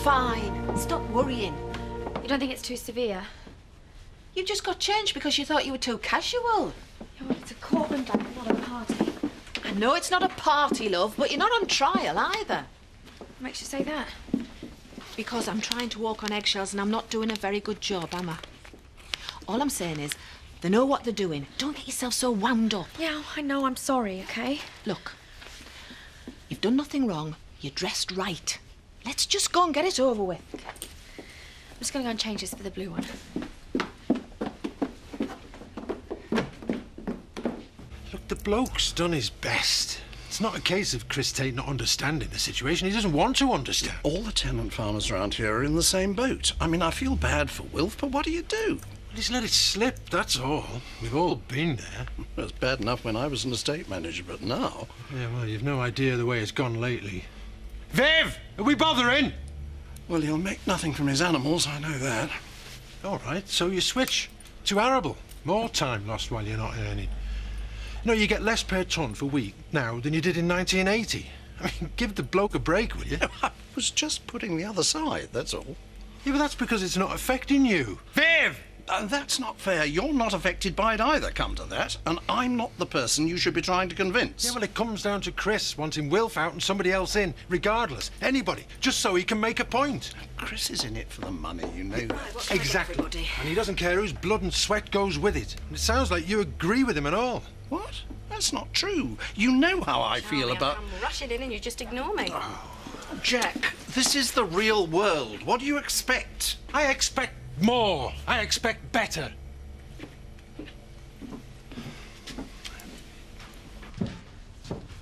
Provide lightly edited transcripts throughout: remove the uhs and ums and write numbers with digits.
Fine. Stop worrying. You don't think it's too severe? You just got changed because you thought you were too casual. Yeah, well, it's a courtroom, Dad, not a party. I know it's not a party, love, but you're not on trial either. What makes you say that? Because I'm trying to walk on eggshells and I'm not doing a very good job, am I? All I'm saying is, they know what they're doing. Don't get yourself so wound up. Yeah, I know, I'm sorry, OK? Look, you've done nothing wrong. You're dressed right. Let's just go and get it over with. I'm just going to go and change this for the blue one. Look, the bloke's done his best. It's not a case of Chris Tate not understanding the situation. He doesn't want to understand. All the tenant farmers around here are in the same boat. I mean, I feel bad for Wilf, but what do you do? Well, he's let it slip, that's all. We've all been there. It was bad enough when I was an estate manager, but now... Yeah, well, you've no idea the way it's gone lately. Viv! Are we bothering? Well, he'll make nothing from his animals, I know that. All right, so you switch to arable. More time lost while you're not earning. You know, you get less per tonne for wheat now than you did in 1980. I mean, give the bloke a break, will you? I was just putting the other side, that's all. Yeah, but that's because it's not affecting you. Viv! That's not fair. You're not affected by it either, come to that. And I'm not the person you should be trying to convince. Yeah, well, it comes down to Chris wanting Wilf out and somebody else in, regardless. Anybody, just so he can make a point. Chris is in it for the money, you know that. Exactly. And he doesn't care whose blood and sweat goes with it. And it sounds like you agree with him and all. What? That's not true. You know how I feel about... I'm rushing in and you just ignore me. Jack, this is the real world. What do you expect? I expect more. I expect better.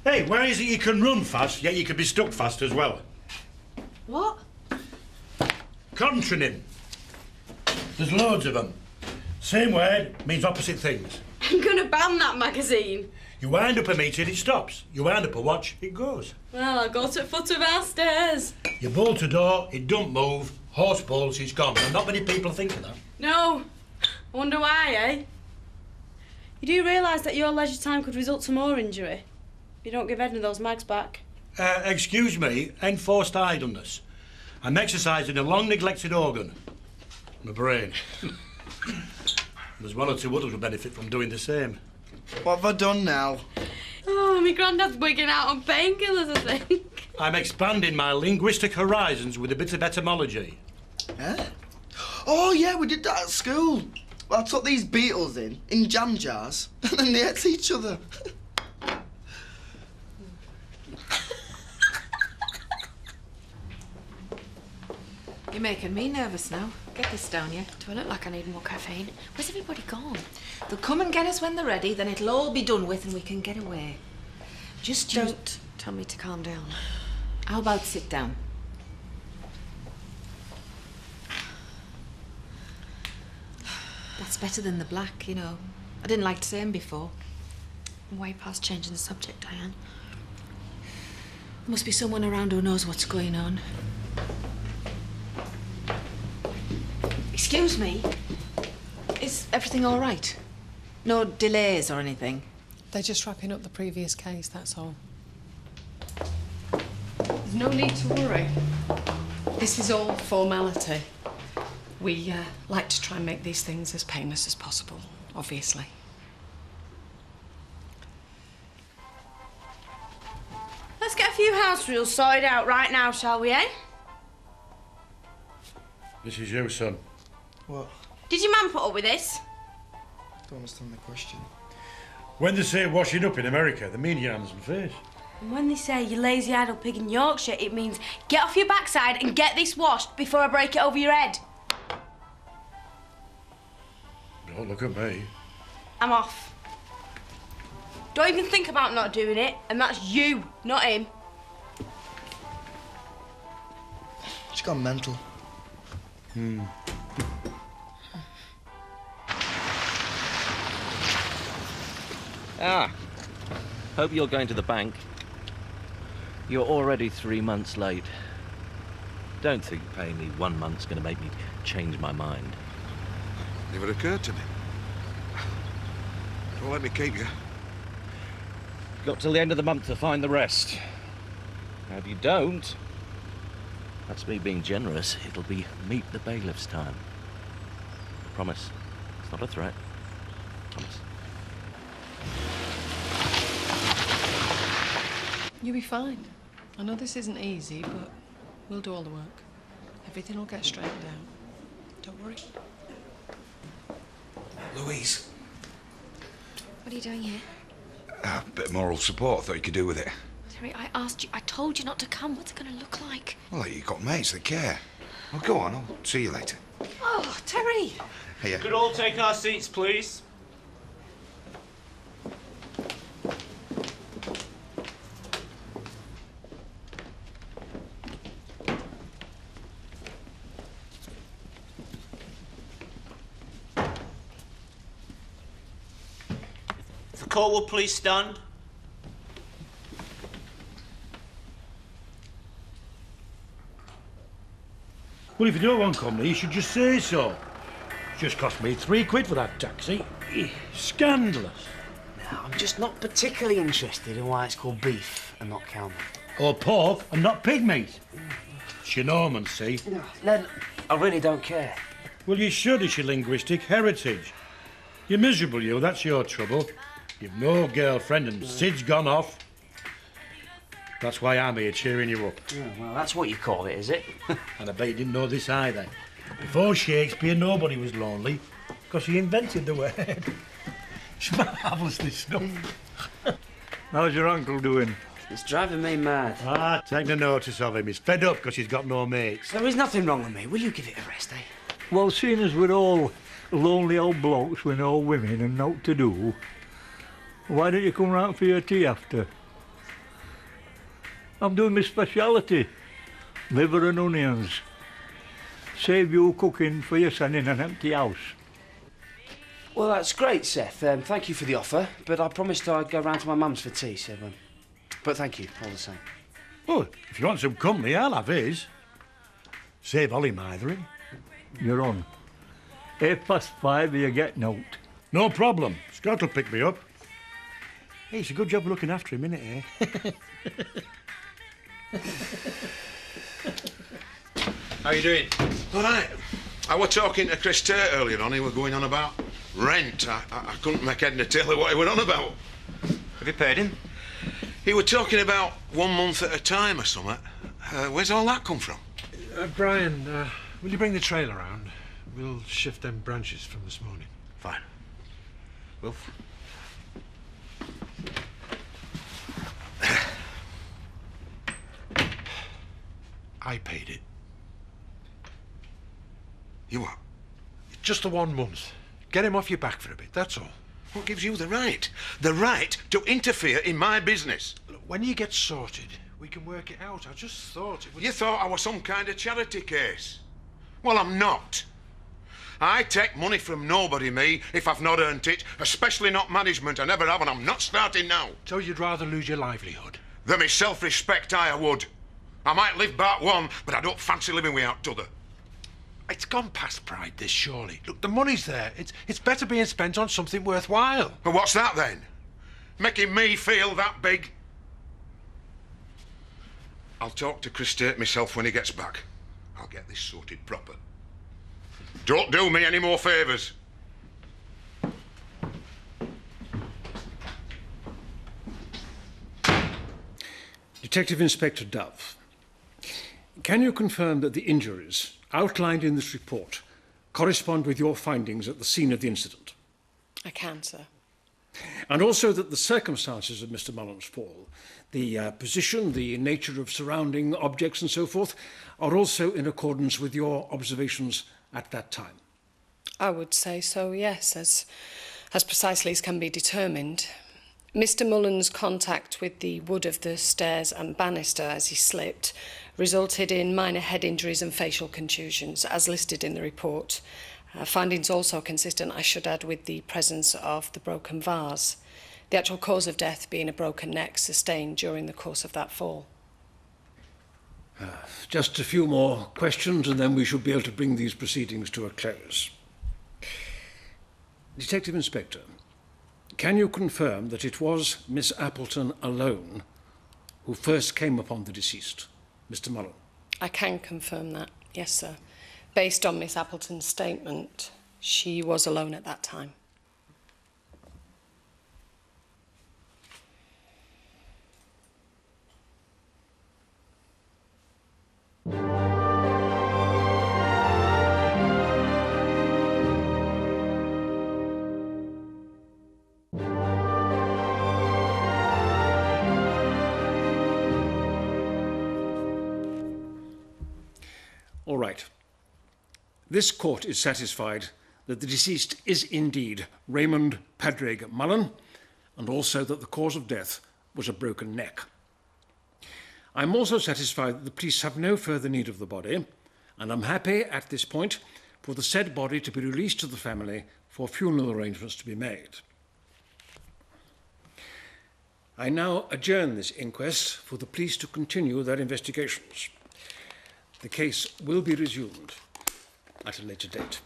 Hey, where is it you can run fast, yet you can be stuck fast as well? What? Contronym. There's loads of them. Same word means opposite things. I'm gonna ban that magazine. You wind up a meeting, it stops. You wind up a watch, it goes. Well, I got at foot of our stairs. You bolt a door, it don't move. Horse bolts, it's gone. And not many people think of that. No. I wonder why, eh? You do realise that your leisure time could result to more injury if you don't give Edna those mags back? Excuse me, enforced idleness. I'm exercising a long-neglected organ. My brain. There's one or two others who benefit from doing the same. What have I done now? Oh, my granddad's wigging out on painkillers, I think. I'm expanding my linguistic horizons with a bit of etymology. Eh? Oh, yeah, we did that at school. Well, I took these beetles in jam jars, and then they ate each other. You're making me nervous now. Get this down, yeah? Do I look like I need more caffeine? Where's everybody gone? They'll come and get us when they're ready, then it'll all be done with and we can get away. Just Don't tell me to calm down. How about sit down? That's better than the black, you know. I didn't like to say 'em before. I'm way past changing the subject, Diane. There must be someone around who knows what's going on. Excuse me. Is everything all right? No delays or anything? They're just wrapping up the previous case, that's all. There's no need to worry. This is all formality. We like to try and make these things as painless as possible, obviously. Let's get a few house rules sorted out right now, shall we, eh? This is you, son. What? Did your man put up with this? Don't understand the question. When they say washing up in America, they mean your hands and face. And when they say you lazy idle pig in Yorkshire, it means get off your backside and get this washed before I break it over your head. Don't look at me. I'm off. Don't even think about not doing it, and that's you, not him. She's gone mental. Ah, hope you're going to the bank. You're already 3 months late. Don't think paying me 1 month's going to make me change my mind. Never occurred to me. Don't let me keep you. Got till the end of the month to find the rest. Now, if you don't, that's me being generous. It'll be meet the bailiff's time. Promise. It's not a threat. Promise. You'll be fine. I know this isn't easy, but we'll do all the work. Everything will get straightened out. Don't worry. Louise. What are you doing here? A bit of moral support. I thought you could do with it. Terry, I asked you, I told you not to come. What's it going to look like? Well, you've got mates that care. Well, go on. I'll see you later. Oh, Terry! Here. Could all take our seats, please? If the court will please stand. Well, if you don't want company, you should just say so. It's just cost me £3 for that taxi. Scandalous. No, I'm just not particularly interested in why it's called beef and not cow meat. Or pork and not pig meat. It's your Norman, see? Len, I really don't care. Well, you should, it's your linguistic heritage. You're miserable, you, that's your trouble. You've no girlfriend and Sid's gone off. That's why I'm here cheering you up. Oh, well, that's what you call it, is it? And I bet you didn't know this either. Before Shakespeare, nobody was lonely, because he invented the word. It's marvellous, this stuff. How's your uncle doing? It's driving me mad. Ah, take no notice of him. He's fed up because he's got no mates. There is nothing wrong with me. Will you give it a rest, eh? Well, seeing as we're all lonely old blokes with no women and naught to do, why don't you come round for your tea after? I'm doing my speciality, liver and onions. Save you cooking for your son in an empty house. Well, that's great, Seth. Thank you for the offer, but I promised I'd go round to my mum's for tea, so... but thank you, all the same. Oh, if you want some company, I'll have his. Save Ollie mithering. You're on. 5:08, you get note. No problem. Scott will pick me up. Hey, it's a good job looking after him, innit, eh? How you doing? All right. I was talking to Chris Tate earlier on. He was going on about rent. I couldn't make head nor tail of what he went on about. Have you paid him? He was talking about 1 month at a time or something. Where's all that come from? Brian, will you bring the trailer round? We'll shift them branches from this morning. Fine. Wilf? I paid it. You what? Just the 1 month. Get him off your back for a bit, that's all. What gives you the right? The right to interfere in my business? Look, when you get sorted, we can work it out. I just thought it would... You thought I was some kind of charity case? Well, I'm not. I take money from nobody, me, if I've not earned it, especially not management. I never have, and I'm not starting now. So you'd rather lose your livelihood? Then me self-respect I would. I might live part one, but I don't fancy living without t'other. It's gone past pride, this, surely. Look, the money's there. It's better being spent on something worthwhile. And what's that, then? Making me feel that big? I'll talk to Chris Tate myself when he gets back. I'll get this sorted proper. Don't do me any more favours. Detective Inspector Dove, can you confirm that the injuries outlined in this report correspond with your findings at the scene of the incident? I can, sir. And also that the circumstances of Mr. Mullen's fall, the position, the nature of surrounding objects and so forth, are also in accordance with your observations at that time? I would say so, yes, as precisely as can be determined. Mr. Mullen's contact with the wood of the stairs and banister as he slipped resulted in minor head injuries and facial contusions, as listed in the report. Findings also consistent, I should add, with the presence of the broken vase. The actual cause of death being a broken neck sustained during the course of that fall. Just a few more questions and then we should be able to bring these proceedings to a close. Detective Inspector, can you confirm that it was Miss Appleton alone who first came upon the deceased, Mr. Mullen? I can confirm that, yes, sir. Based on Miss Appleton's statement, she was alone at that time. All right. This court is satisfied that the deceased is indeed Raymond Padraig Mullen, and also that the cause of death was a broken neck. I'm also satisfied that the police have no further need of the body, and I'm happy at this point for the said body to be released to the family for funeral arrangements to be made. I now adjourn this inquest for the police to continue their investigations. The case will be resumed at a later date.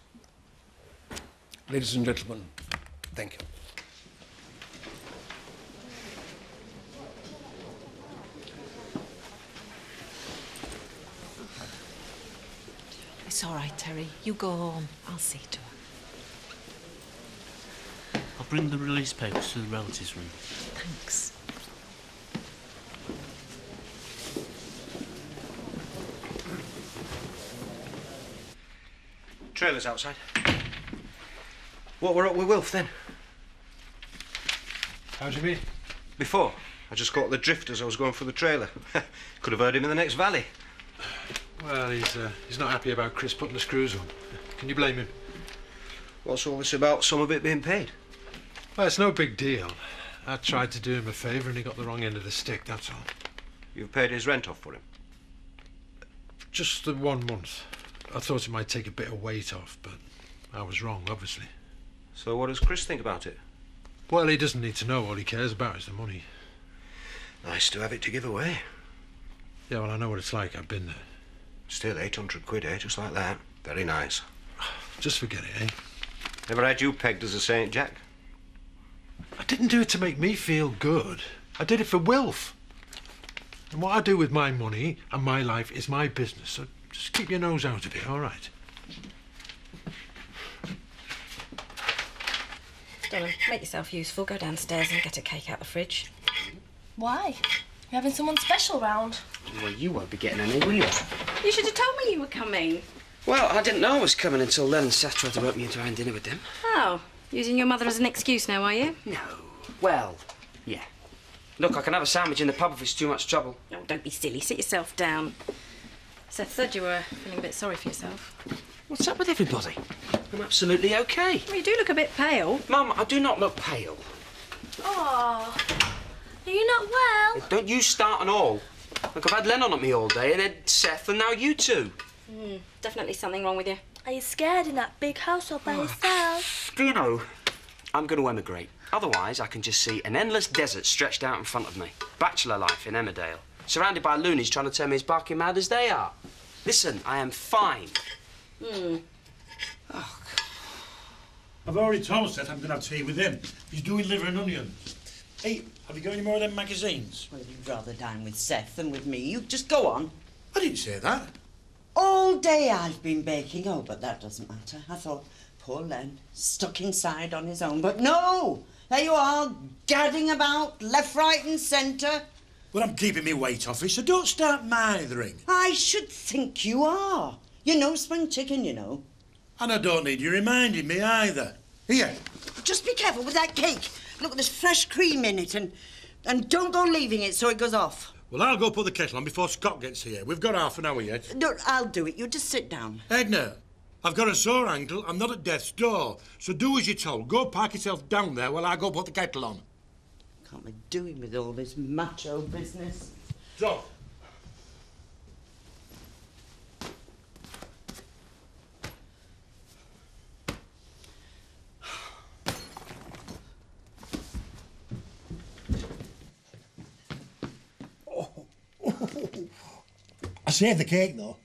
Ladies and gentlemen, thank you. It's all right, Terry. You go home. I'll see to her. I'll bring the release papers to the relatives' room. Thanks. Trailer's outside. What were up with Wilf then? How do you mean? Before. I just caught the drift as I was going for the trailer. Could have heard him in the next valley. Well, he's not happy about Chris putting the screws on. Can you blame him? What's all this about some of it being paid? Well, it's no big deal. I tried to do him a favour and he got the wrong end of the stick, that's all. You've paid his rent off for him? Just the 1 month. I thought it might take a bit of weight off, but I was wrong, obviously. So what does Chris think about it? Well, he doesn't need to know. All he cares about is the money. Nice to have it to give away. Yeah, well, I know what it's like. I've been there. Still 800 quid, eh? Just like that. Very nice. Just forget it, eh? Never had you pegged as a Saint Jack. I didn't do it to make me feel good. I did it for Wilf. And what I do with my money and my life is my business, so just keep your nose out of it, all right? Donna, make yourself useful. Go downstairs and get a cake out the fridge. Why? You having someone special round? Well, you won't be getting any, will you? You should have told me you were coming. Well, I didn't know I was coming until then, and Seth tried to rope me into having dinner with them. Oh, using your mother as an excuse now, are you? No. Well, yeah. Look, I can have a sandwich in the pub if it's too much trouble. Oh, don't be silly. Sit yourself down. Seth said you were feeling a bit sorry for yourself. What's up with everybody? I'm absolutely okay. Well, you do look a bit pale. Mum, I do not look pale. Oh, are you not well? Don't you start and all. Look, I've had Lennon at me all day, and then Seth, and now you two. Definitely something wrong with you. Are you scared in that big house all by yourself? Do you know, I'm going to emigrate. Otherwise, I can just see an endless desert stretched out in front of me. Bachelor life in Emmerdale. Surrounded by loonies trying to turn me as barking mad as they are. Listen, I am fine. I've already told Seth I'm going to have tea with him. He's doing liver and onions. Hey, have you got any more of them magazines? Well, you'd rather dine with Seth than with me. You just go on. I didn't say that. All day I've been baking. Oh, but that doesn't matter. I thought, poor Len, stuck inside on his own. But no! There you are, gadding about, left, right and centre. Well, I'm keeping me weight off it, so don't start mithering. I should think you are. You're no spring chicken, you know. And I don't need you reminding me either. Here. Just be careful with that cake. Look, there's fresh cream in it, and don't go leaving it so it goes off. Well, I'll go put the kettle on before Scott gets here. We've got half an hour yet. No, I'll do it. You just sit down. Edna, I've got a sore ankle. I'm not at death's door. So do as you're told. Go park yourself down there while I go put the kettle on. Can't be doing with all this macho business. So. I saved the cake, though.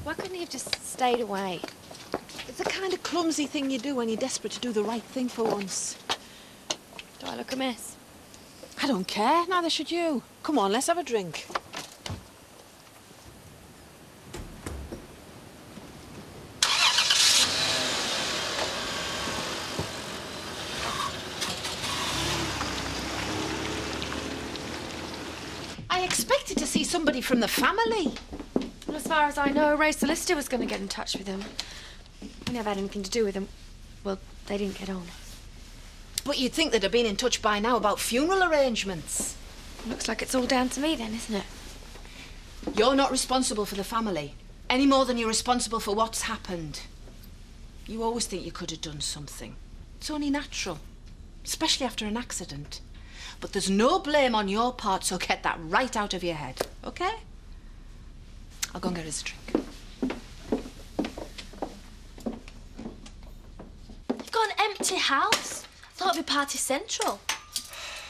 Why couldn't he have just stayed away? It's the kind of clumsy thing you do when you're desperate to do the right thing for once. Do I look a mess? I don't care, neither should you. Come on, let's have a drink. I expected to see somebody from the family. Well, as far as I know, Ray's solicitor was going to get in touch with him. We never had anything to do with him. Well, they didn't get on. But you'd think they'd have been in touch by now about funeral arrangements. Looks like it's all down to me then, isn't it? You're not responsible for the family, any more than you're responsible for what's happened. You always think you could have done something. It's only natural, especially after an accident. But there's no blame on your part, so get that right out of your head, OK? I'll go and get us a drink. You've got an empty house? I thought it'd be party central.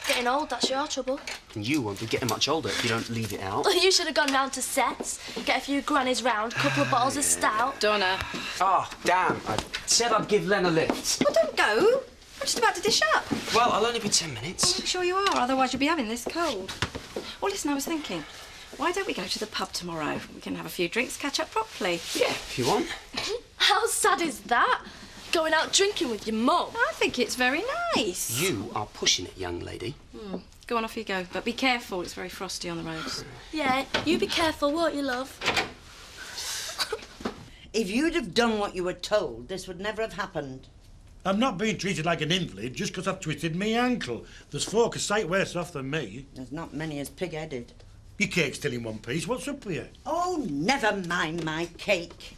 Getting old, that's your trouble. And you won't be getting much older if you don't leave it out. Well, you should have gone round to sets, get a few grannies round, a couple of bottles of stout. Donna. Oh, damn. I said I'd give Len a lift. Well, don't go. I'm just about to dish up. Well, I'll only be 10 minutes. I'm sure you are, otherwise you'll be having this cold. Well, listen, I was thinking, why don't we go to the pub tomorrow? We can have a few drinks, catch up properly. Yeah, if you want. How sad is that? Going out drinking with your mum? I think it's very nice. You are pushing it, young lady. Go on, off you go. But be careful, it's very frosty on the roads. Yeah, you be careful, won't you, love? If you'd have done what you were told, this would never have happened. I'm not being treated like an invalid just because I've twisted me ankle. There's folk a sight worse off than me. There's not many as pig-headed. Your cake's still in one piece. What's up with you? Oh, never mind my cake.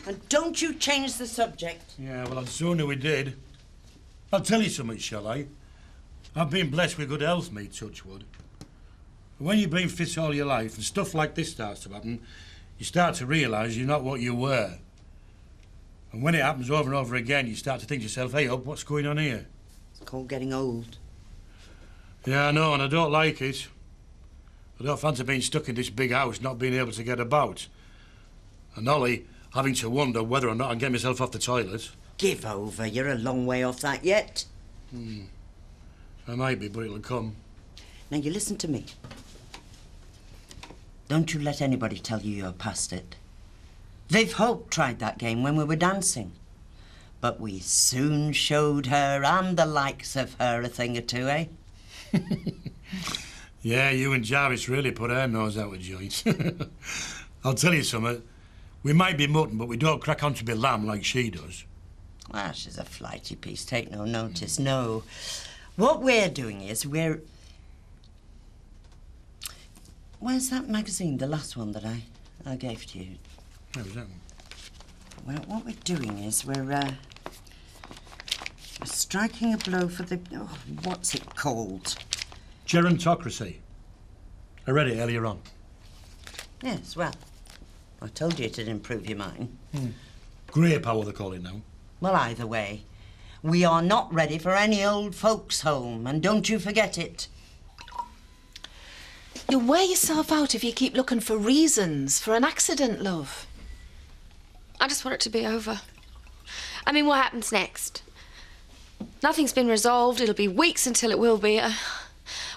And don't you change the subject. Yeah, well, I'd sooner we did. I'll tell you something, shall I? I've been blessed with good health, me, touchwood. When you've been fit all your life and stuff like this starts to happen, you start to realise you're not what you were. And when it happens over and over again, you start to think to yourself, hey, up, what's going on here? It's called getting old. Yeah, I know, and I don't like it. I don't fancy being stuck in this big house, not being able to get about. And Ollie having to wonder whether or not I can get myself off the toilet. Give over. You're a long way off that yet. I might be, but it'll come. Now, you listen to me. Don't you let anybody tell you you're past it. Viv Hope tried that game when we were dancing. But we soon showed her and the likes of her a thing or two, eh? Yeah, you and Jarvis really put our nose out of joint. I'll tell you something. We might be mutton, but we don't crack on to be lamb like she does. Well, she's a flighty piece. Take no notice, no. What we're doing is we're... Where's that magazine, the last one that I gave to you? How was that one? Well, what we're doing is we're striking a blow for the... Oh, what's it called? Gerontocracy. I read it earlier on. Yes, well, I told you it'd improve your mind. Grey power, they call it now. Well, either way, we are not ready for any old folks' home, and don't you forget it. You'll wear yourself out if you keep looking for reasons for an accident, love. I just want it to be over. I mean, what happens next? Nothing's been resolved. It'll be weeks until it will be.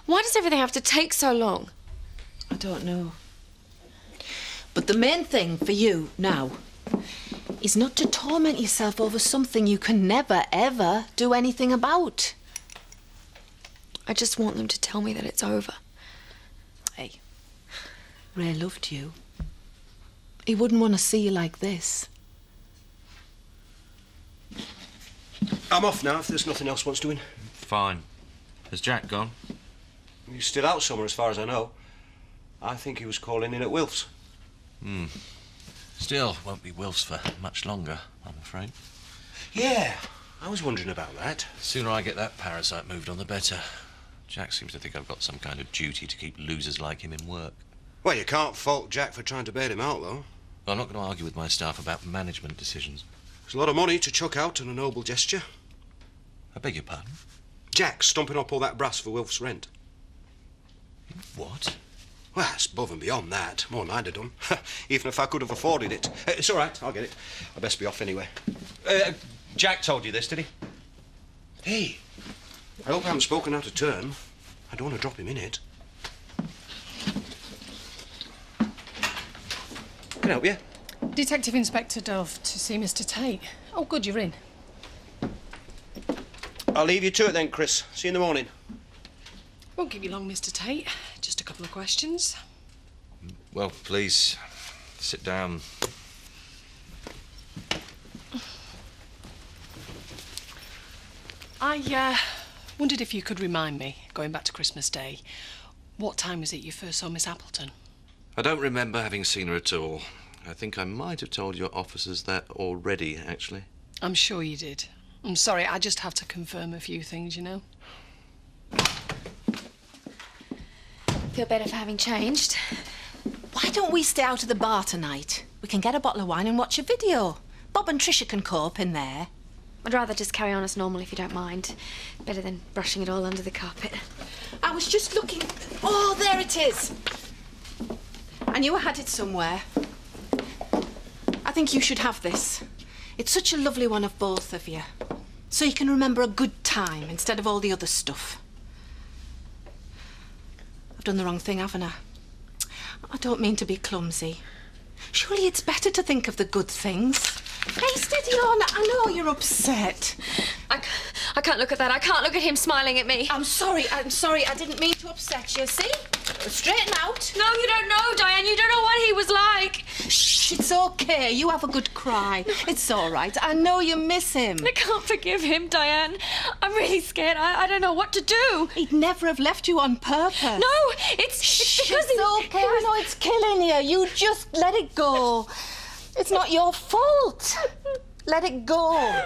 Why does everything have to take so long? I don't know. But the main thing for you now is not to torment yourself over something you can never, ever do anything about. I just want them to tell me that it's over. Hey, Ray loved you. He wouldn't want to see you like this. I'm off now if there's nothing else wants doing. Fine. Has Jack gone? He's still out somewhere as far as I know. I think he was calling in at Wilf's. Still, won't be Wilf's for much longer, I'm afraid. Yeah, I was wondering about that. The sooner I get that parasite moved on, the better. Jack seems to think I've got some kind of duty to keep losers like him in work. Well, you can't fault Jack for trying to bail him out, though. Well, I'm not going to argue with my staff about management decisions. There's a lot of money to chuck out on a noble gesture. I beg your pardon? Jack's stumping up all that brass for Wilf's rent. What? Well, it's above and beyond that. More than I'd have done. Even if I could have afforded it. It's all right, I'll get it. I'd best be off anyway. Jack told you this, did he? Hey, I hope I haven't spoken out of turn. I don't want to drop him in it. Can I help you? Detective Inspector Dove to see Mr. Tate. Oh, good, you're in. I'll leave you to it then, Chris. See you in the morning. Won't keep you long, Mr. Tate. Just a couple of questions. Well, please, sit down. I wondered if you could remind me, going back to Christmas Day, what time was it you first saw Miss Appleton? I don't remember having seen her at all. I think I might have told your officers that already, actually. I'm sure you did. I'm sorry, I just have to confirm a few things, you know. Feel better for having changed. Why don't we stay out of the bar tonight? We can get a bottle of wine and watch a video. Bob and Tricia can cope in there. I'd rather just carry on as normal if you don't mind. Better than brushing it all under the carpet. I was just looking... Oh, there it is. I knew I had it somewhere. I think you should have this. It's such a lovely one of both of you. So you can remember a good time instead of all the other stuff. I've done the wrong thing, haven't I? I don't mean to be clumsy. Surely it's better to think of the good things. Hey, steady on. I know you're upset. I can't look at that. I can't look at him smiling at me. I'm sorry. I didn't mean to upset you. See? Straighten out. No, you don't know, Diane. You don't know what he was like. Shh, it's okay. You have a good cry. It's all right. I know you miss him. I can't forgive him, Diane. I'm really scared. I don't know what to do. He'd never have left you on purpose. No, it's because it's okay. I know it's killing you. You just let it go. It's not your fault. Let it go.